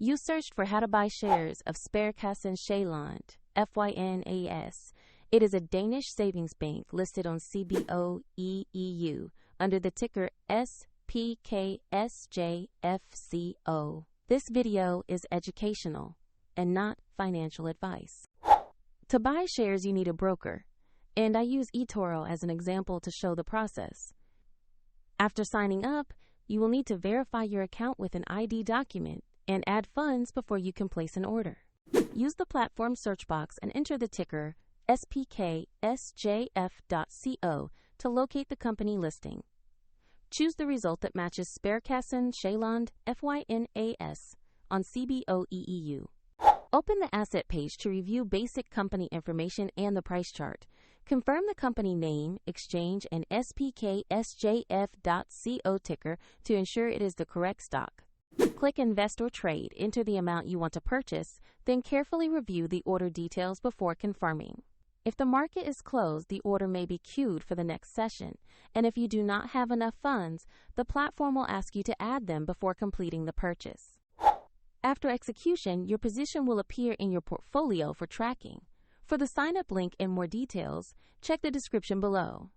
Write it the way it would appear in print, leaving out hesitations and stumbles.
You searched for how to buy shares of Sparekassen Sjaelland Fyn AS. It is a Danish savings bank listed on CBOE EU under the ticker SPKSJFCO. This video is educational and not financial advice. To buy shares, you need a broker, and I use eToro as an example to show the process. After signing up, you will need to verify your account with an ID document and add funds before you can place an order. Use the platform search box and enter the ticker SPKSJF.co to locate the company listing. Choose the result that matches Sparekassen Sjaelland Fyn AS on CBOE EU. Open the asset page to review basic company information and the price chart. Confirm the company name, exchange, and SPKSJF.co ticker to ensure it is the correct stock. Click Invest or Trade, enter the amount you want to purchase, then carefully review the order details before confirming. If the market is closed, the order may be queued for the next session, and if you do not have enough funds, the platform will ask you to add them before completing the purchase. After execution, your position will appear in your portfolio for tracking. For the sign-up link and more details, check the description below.